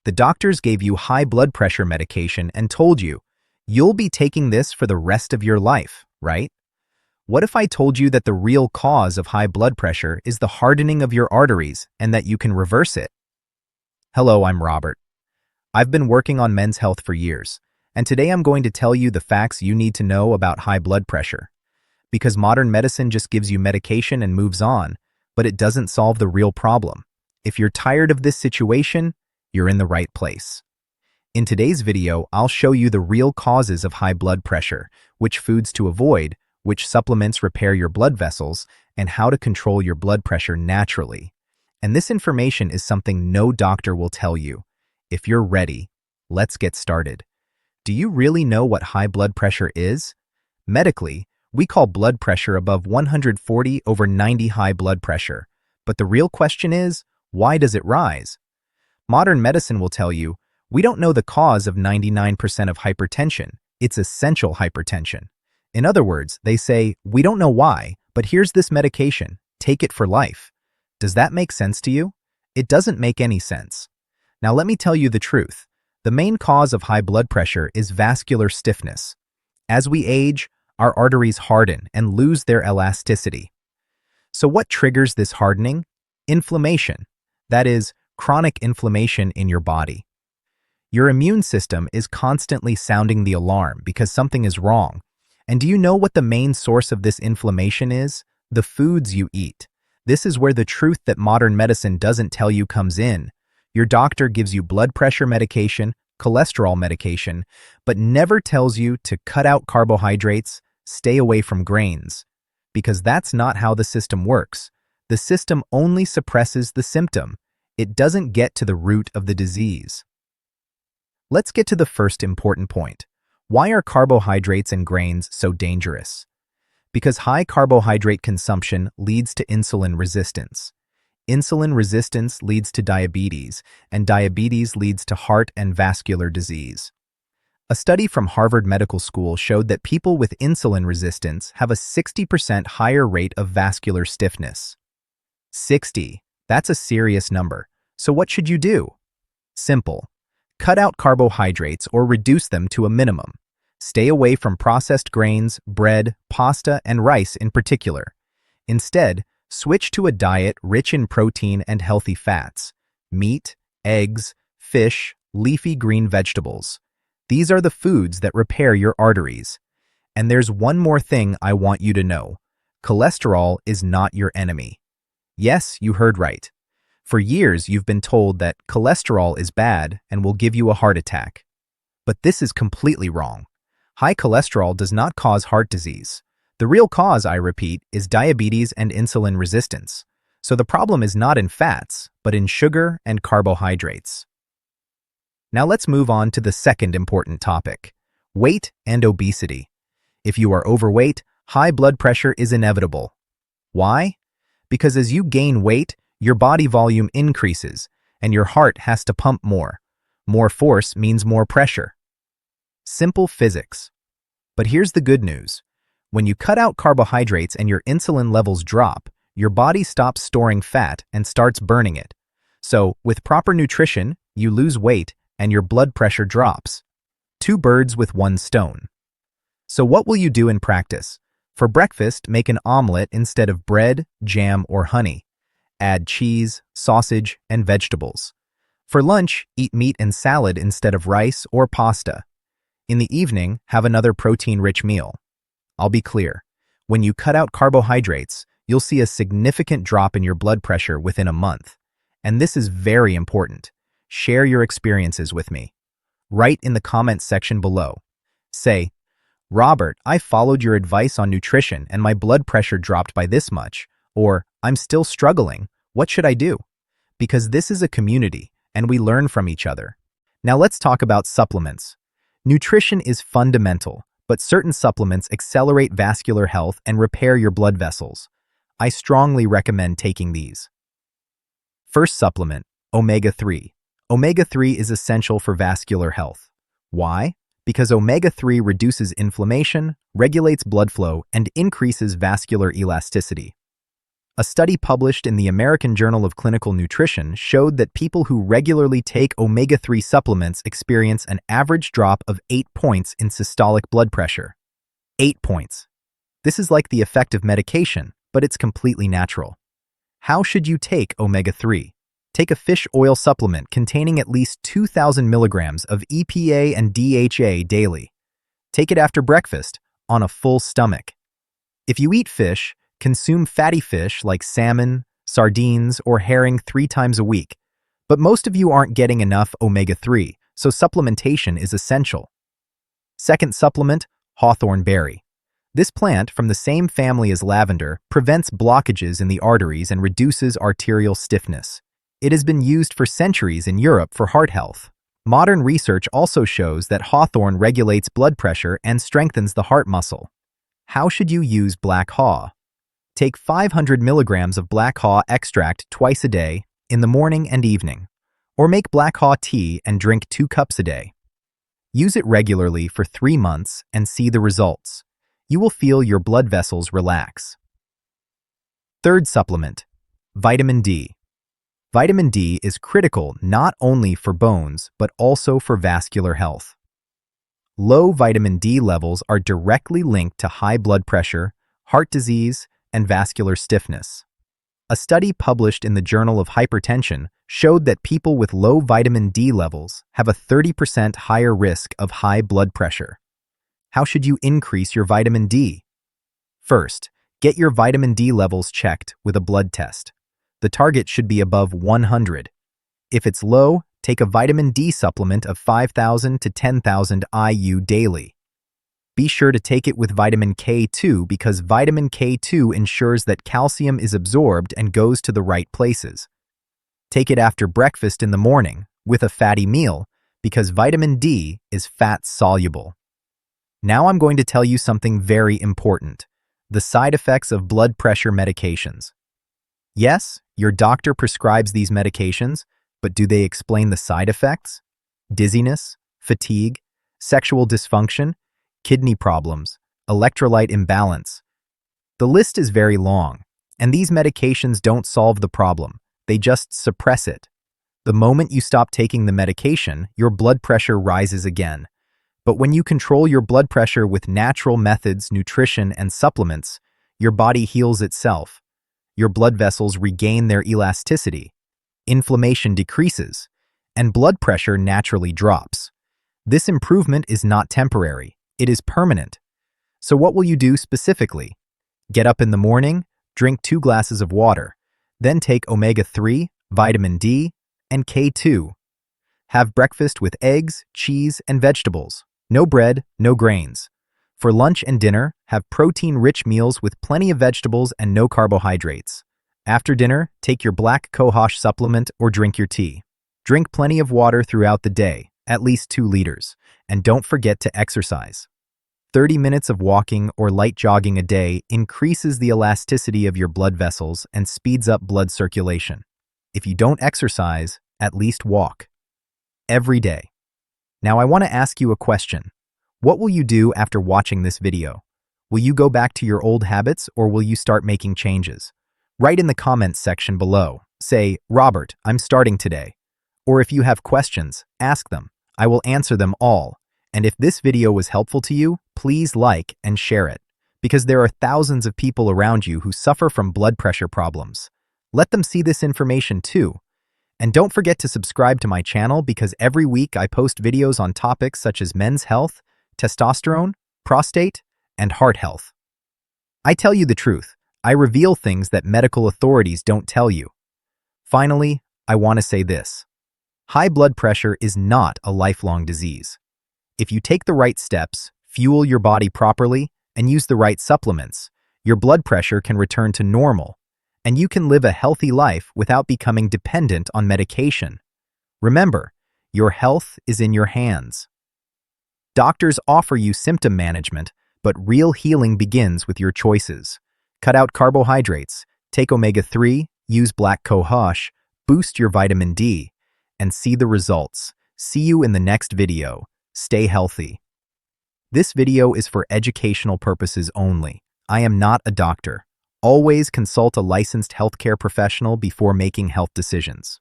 The doctors gave you high blood pressure medication and told you, you'll be taking this for the rest of your life, right? What if I told you that the real cause of high blood pressure is the hardening of your arteries and that you can reverse it? Hello, I'm Robert. I've been working on men's health for years, and today I'm going to tell you the facts you need to know about high blood pressure. Because modern medicine just gives you medication and moves on, but it doesn't solve the real problem. If you're tired of this situation, you're in the right place. In today's video, I'll show you the real causes of high blood pressure, which foods to avoid, which supplements repair your blood vessels, and how to control your blood pressure naturally. And this information is something no doctor will tell you. If you're ready, let's get started. Do you really know what high blood pressure is? Medically, we call blood pressure above 140/90 high blood pressure. But the real question is, why does it rise? Modern medicine will tell you, we don't know the cause of 99% of hypertension. It's essential hypertension. In other words, they say, we don't know why, but here's this medication. Take it for life. Does that make sense to you? It doesn't make any sense. Now let me tell you the truth. The main cause of high blood pressure is vascular stiffness. As we age, our arteries harden and lose their elasticity. So what triggers this hardening? Inflammation. That is, chronic inflammation in your body. Your immune system is constantly sounding the alarm because something is wrong. And do you know what the main source of this inflammation is? The foods you eat. This is where the truth that modern medicine doesn't tell you comes in. Your doctor gives you blood pressure medication, cholesterol medication, but never tells you to cut out carbohydrates, stay away from grains. Because that's not how the system works. The system only suppresses the symptom. It doesn't get to the root of the disease. Let's get to the first important point. Why are carbohydrates and grains so dangerous? Because high carbohydrate consumption leads to insulin resistance. Insulin resistance leads to diabetes, and diabetes leads to heart and vascular disease. A study from Harvard Medical School showed that people with insulin resistance have a 60% higher rate of vascular stiffness. 60. That's a serious number. So what should you do? Simple. Cut out carbohydrates or reduce them to a minimum. Stay away from processed grains, bread, pasta, and rice in particular. Instead, switch to a diet rich in protein and healthy fats. Meat, eggs, fish, leafy green vegetables. These are the foods that repair your arteries. And there's one more thing I want you to know. Cholesterol is not your enemy. Yes, you heard right. For years, you've been told that cholesterol is bad and will give you a heart attack. But this is completely wrong. High cholesterol does not cause heart disease. The real cause, I repeat, is diabetes and insulin resistance. So the problem is not in fats, but in sugar and carbohydrates. Now let's move on to the second important topic, weight and obesity. If you are overweight, high blood pressure is inevitable. Why? Because as you gain weight, your body volume increases, and your heart has to pump more. More force means more pressure. Simple physics. But here's the good news. When you cut out carbohydrates and your insulin levels drop, your body stops storing fat and starts burning it. So, with proper nutrition, you lose weight and your blood pressure drops. Two birds with one stone. So what will you do in practice? For breakfast, make an omelet instead of bread, jam, or honey. Add cheese, sausage, and vegetables. For lunch, eat meat and salad instead of rice or pasta. In the evening, have another protein-rich meal. I'll be clear. When you cut out carbohydrates, you'll see a significant drop in your blood pressure within a month. And this is very important. Share your experiences with me. Write in the comments section below. Say, Robert, I followed your advice on nutrition and my blood pressure dropped by this much. Or, I'm still struggling. What should I do? Because this is a community, and we learn from each other. Now let's talk about supplements. Nutrition is fundamental, but certain supplements accelerate vascular health and repair your blood vessels. I strongly recommend taking these. First supplement, omega-3. Omega-3 is essential for vascular health. Why? Because omega-3 reduces inflammation, regulates blood flow, and increases vascular elasticity. A study published in the American Journal of Clinical Nutrition showed that people who regularly take omega-3 supplements experience an average drop of 8 points in systolic blood pressure. 8 points. This is like the effect of medication, but it's completely natural. How should you take omega-3? Take a fish oil supplement containing at least 2,000 milligrams of EPA and DHA daily. Take it after breakfast, on a full stomach. If you eat fish, consume fatty fish like salmon, sardines, or herring 3 times a week. But most of you aren't getting enough omega-3, so supplementation is essential. Second supplement, Hawthorn Berry. This plant, from the same family as lavender, prevents blockages in the arteries and reduces arterial stiffness. It has been used for centuries in Europe for heart health. Modern research also shows that hawthorn regulates blood pressure and strengthens the heart muscle. How should you use black haw? Take 500 milligrams of black haw extract twice a day, in the morning and evening. Or make black haw tea and drink 2 cups a day. Use it regularly for 3 months and see the results. You will feel your blood vessels relax. Third supplement, vitamin D. Vitamin D is critical not only for bones, but also for vascular health. Low vitamin D levels are directly linked to high blood pressure, heart disease, and vascular stiffness. A study published in the Journal of Hypertension showed that people with low vitamin D levels have a 30% higher risk of high blood pressure. How should you increase your vitamin D? First, get your vitamin D levels checked with a blood test. The target should be above 100. If it's low, take a vitamin D supplement of 5,000 to 10,000 IU daily. Be sure to take it with vitamin K2 because vitamin K2 ensures that calcium is absorbed and goes to the right places. Take it after breakfast in the morning with a fatty meal because vitamin D is fat-soluble. Now I'm going to tell you something very important: the side effects of blood pressure medications. Yes, your doctor prescribes these medications, but do they explain the side effects? Dizziness, fatigue, sexual dysfunction, kidney problems, electrolyte imbalance. The list is very long, and these medications don't solve the problem, they just suppress it. The moment you stop taking the medication, your blood pressure rises again. But when you control your blood pressure with natural methods, nutrition, and supplements, your body heals itself. Your blood vessels regain their elasticity, inflammation decreases, and blood pressure naturally drops. This improvement is not temporary, it is permanent. So what will you do specifically? Get up in the morning, drink 2 glasses of water, then take omega-3, vitamin D, and K2. Have breakfast with eggs, cheese, and vegetables. No bread, no grains. For lunch and dinner, have protein-rich meals with plenty of vegetables and no carbohydrates. After dinner, take your black cohosh supplement or drink your tea. Drink plenty of water throughout the day, at least 2 liters, and don't forget to exercise. 30 minutes of walking or light jogging a day increases the elasticity of your blood vessels and speeds up blood circulation. If you don't exercise, at least walk. Every day. Now I want to ask you a question. What will you do after watching this video? Will you go back to your old habits or will you start making changes? Write in the comments section below. Say, Robert, I'm starting today. Or if you have questions, ask them. I will answer them all. And if this video was helpful to you, please like and share it, because there are thousands of people around you who suffer from blood pressure problems. Let them see this information too. And don't forget to subscribe to my channel because every week I post videos on topics such as men's health, testosterone, prostate, and heart health. I tell you the truth. I reveal things that medical authorities don't tell you. Finally, I want to say this. High blood pressure is not a lifelong disease. If you take the right steps, fuel your body properly, and use the right supplements, your blood pressure can return to normal, and you can live a healthy life without becoming dependent on medication. Remember, your health is in your hands. Doctors offer you symptom management, but real healing begins with your choices. Cut out carbohydrates, take omega-3, use black cohosh, boost your vitamin D, and see the results. See you in the next video. Stay healthy. This video is for educational purposes only. I am not a doctor. Always consult a licensed healthcare professional before making health decisions.